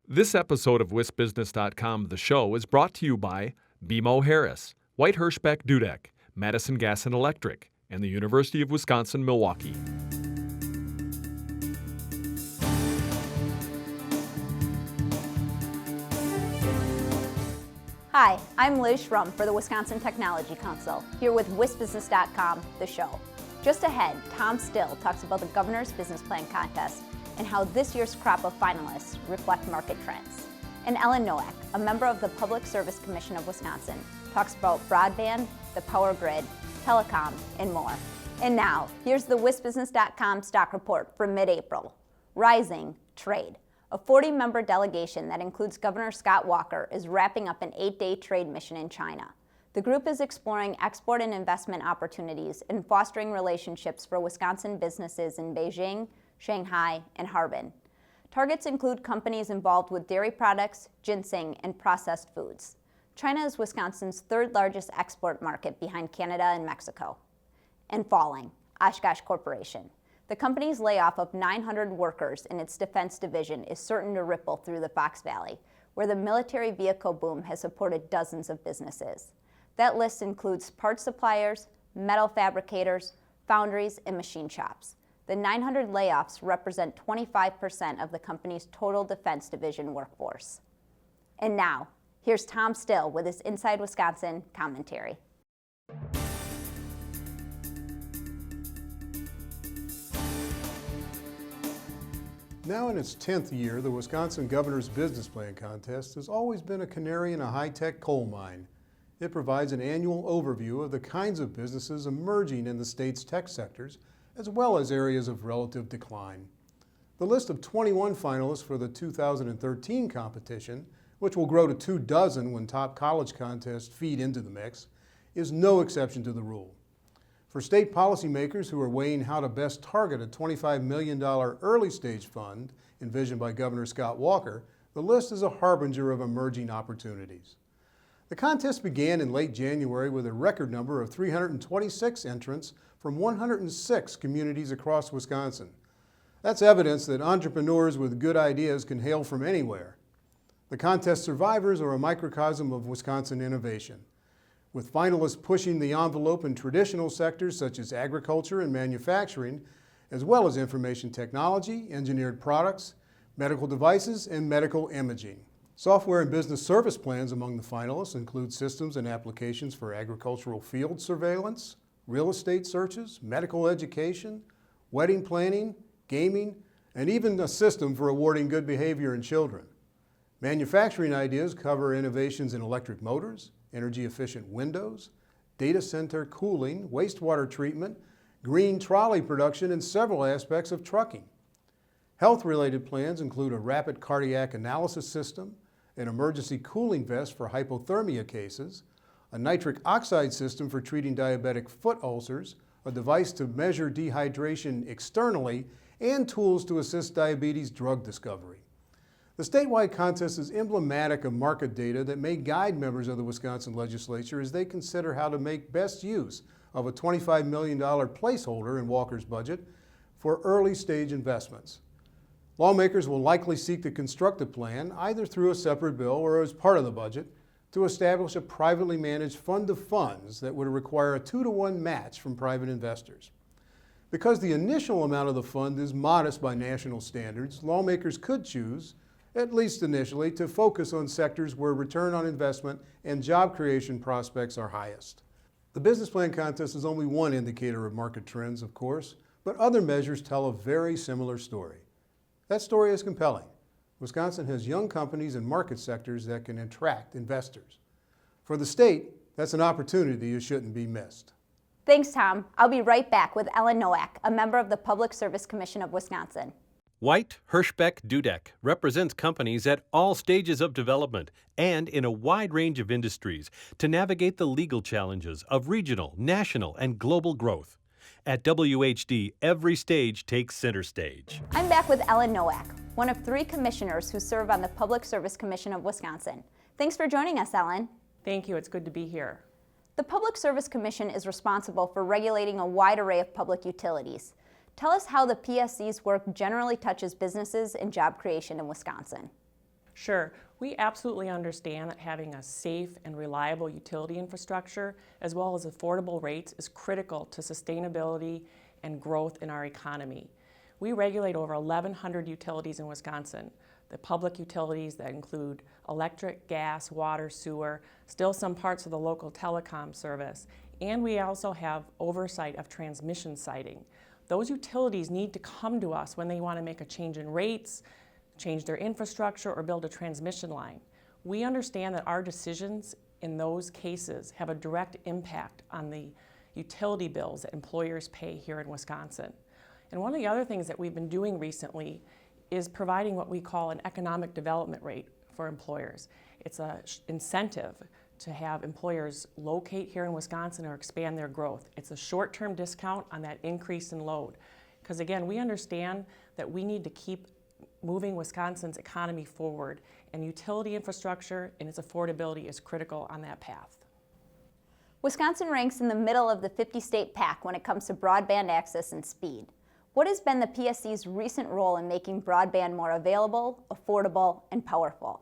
This episode of WisBusiness.com, the show, is brought to you by BMO Harris, White Hirschbeck Dudek, Madison Gas and Electric, and the University of Wisconsin-Milwaukee. Hi, I'm Liz Schrum for the Wisconsin Technology Council, here with WisBusiness.com, the show. Just ahead, Tom Still talks about the Governor's Business Plan Contest and how this year's crop of finalists reflect market trends. And Ellen Nowak, a member of the Public Service Commission of Wisconsin, talks about broadband, the power grid, telecom, and more. And now, here's the WisBusiness.com stock report for mid-April. Rising trade. A 40-member delegation that includes Governor Scott Walker is wrapping up an 8-day trade mission in China. The group is exploring export and investment opportunities and fostering relationships for Wisconsin businesses in Beijing, Shanghai, and Harbin. Targets include companies involved with dairy products, ginseng, and processed foods. China is Wisconsin's third largest export market behind Canada and Mexico. And falling, Oshkosh Corporation. The company's layoff of 900 workers in its defense division is certain to ripple through the Fox Valley, where the military vehicle boom has supported dozens of businesses. That list includes parts suppliers, metal fabricators, foundries, and machine shops. The 900 layoffs represent 25% of the company's total defense division workforce. And now, here's Tom Still with his Inside Wisconsin commentary. Now in its 10th year, the Wisconsin Governor's Business Plan Contest has always been a canary in a high-tech coal mine. It provides an annual overview of the kinds of businesses emerging in the state's tech sectors, as well as areas of relative decline. The list of 21 finalists for the 2013 competition, which will grow to 24 when top college contests feed into the mix, is no exception to the rule. For state policymakers who are weighing how to best target a $25 million early stage fund envisioned by Governor Scott Walker, the list is a harbinger of emerging opportunities. The contest began in late January with a record number of 326 entrants from 106 communities across Wisconsin. That's evidence that entrepreneurs with good ideas can hail from anywhere. The contest survivors are a microcosm of Wisconsin innovation, with finalists pushing the envelope in traditional sectors such as agriculture and manufacturing, as well as information technology, engineered products, medical devices, and medical imaging. Software and business service plans among the finalists include systems and applications for agricultural field surveillance, real estate searches, medical education, wedding planning, gaming, and even a system for awarding good behavior in children. Manufacturing ideas cover innovations in electric motors, energy-efficient windows, data center cooling, wastewater treatment, green trolley production, and several aspects of trucking. Health-related plans include a rapid cardiac analysis system, an emergency cooling vest for hypothermia cases, a nitric oxide system for treating diabetic foot ulcers, a device to measure dehydration externally, and tools to assist diabetes drug discovery. The statewide contest is emblematic of market data that may guide members of the Wisconsin legislature as they consider how to make best use of a $25 million placeholder in Walker's budget for early stage investments. Lawmakers will likely seek to construct a plan, either through a separate bill or as part of the budget, to establish a privately managed fund of funds that would require a 2-to-1 match from private investors. Because the initial amount of the fund is modest by national standards, lawmakers could choose, at least initially, to focus on sectors where return on investment and job creation prospects are highest. The business plan contest is only one indicator of market trends, of course, but other measures tell a very similar story. That story is compelling. Wisconsin has young companies and market sectors that can attract investors. For the state, that's an opportunity that shouldn't be missed. Thanks, Tom. I'll be right back with Ellen Nowak, a member of the Public Service Commission of Wisconsin. White Hirschbeck Dudek represents companies at all stages of development and in a wide range of industries to navigate the legal challenges of regional, national, and global growth. At WHD, every stage takes center stage. I'm back with Ellen Nowak, one of 3 commissioners who serve on the Public Service Commission of Wisconsin. Thanks for joining us, Ellen. Thank you. It's good to be here. The Public Service Commission is responsible for regulating a wide array of public utilities. Tell us how the PSC's work generally touches businesses and job creation in Wisconsin. Sure, we absolutely understand that having a safe and reliable utility infrastructure, as well as affordable rates, is critical to sustainability and growth in our economy. We regulate over 1,100 utilities in Wisconsin. The public utilities that include electric, gas, water, sewer, still some parts of the local telecom service, and we also have oversight of transmission siting. Those utilities need to come to us when they want to make a change in rates, change their infrastructure, or build a transmission line. We understand that our decisions in those cases have a direct impact on the utility bills that employers pay here in Wisconsin. And one of the other things that we've been doing recently is providing what we call an economic development rate for employers. It's an incentive to have employers locate here in Wisconsin or expand their growth. It's a short-term discount on that increase in load. Because again, we understand that we need to keep moving Wisconsin's economy forward, and utility infrastructure and its affordability is critical on that path. Wisconsin ranks in the middle of the 50-state pack when it comes to broadband access and speed. What has been the PSC's recent role in making broadband more available, affordable, and powerful?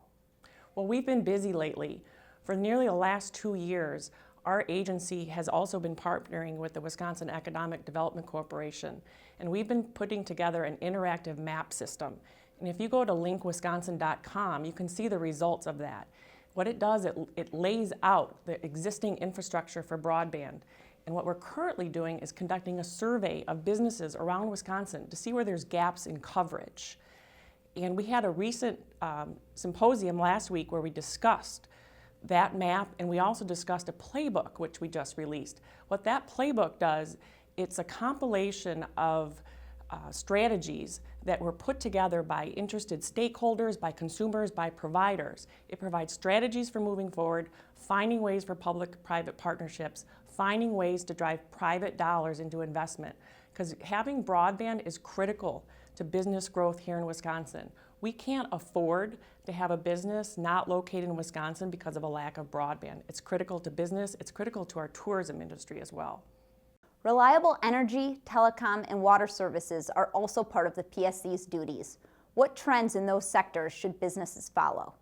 Well, we've been busy lately. For nearly the last 2 years, our agency has also been partnering with the Wisconsin Economic Development Corporation, and we've been putting together an interactive map system. And if you go to linkwisconsin.com, you can see the results of that. What it does, it lays out the existing infrastructure for broadband. And what we're currently doing is conducting a survey of businesses around Wisconsin to see where there's gaps in coverage. And we had a recent symposium last week where we discussed that map, and we also discussed a playbook which we just released. What that playbook does, it's a compilation of strategies that were put together by interested stakeholders, by consumers, by providers. It provides strategies for moving forward, finding ways for public-private partnerships, finding ways to drive private dollars into investment. Because having broadband is critical to business growth here in Wisconsin. We can't afford to have a business not located in Wisconsin because of a lack of broadband. It's critical to business, it's critical to our tourism industry as well. Reliable energy, telecom, and water services are also part of the PSC's duties. What trends in those sectors should businesses follow?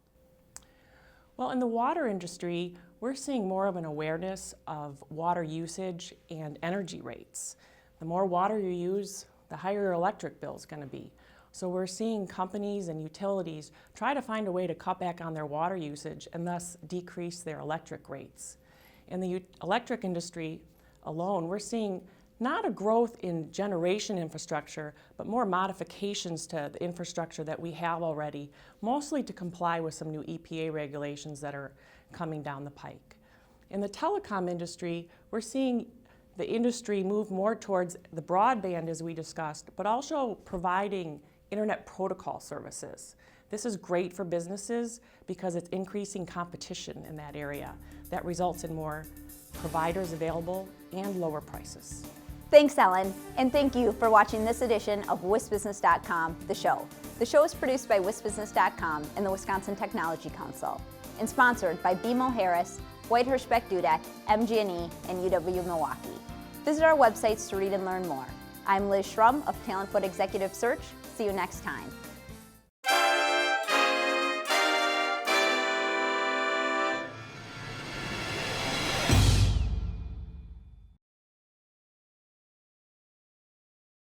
Well, in the water industry, we're seeing more of an awareness of water usage and energy rates. The more water you use, the higher your electric bill is going to be. So we're seeing companies and utilities try to find a way to cut back on their water usage and thus decrease their electric rates. In the electric industry alone, we're seeing not a growth in generation infrastructure, but more modifications to the infrastructure that we have already, mostly to comply with some new EPA regulations that are coming down the pike. In the telecom industry, we're seeing the industry move more towards the broadband, as we discussed, but also providing internet protocol services. This is great for businesses because it's increasing competition in that area. That results in more providers available and lower prices. Thanks, Ellen, and thank you for watching this edition of WisBusiness.com, the show. The show is produced by WisBusiness.com and the Wisconsin Technology Council, and sponsored by BMO Harris, White Hirschbeck Dudek, MG&E, and UW Milwaukee. Visit our websites to read and learn more. I'm Liz Schrum of Talent Foot Executive Search. See you next time.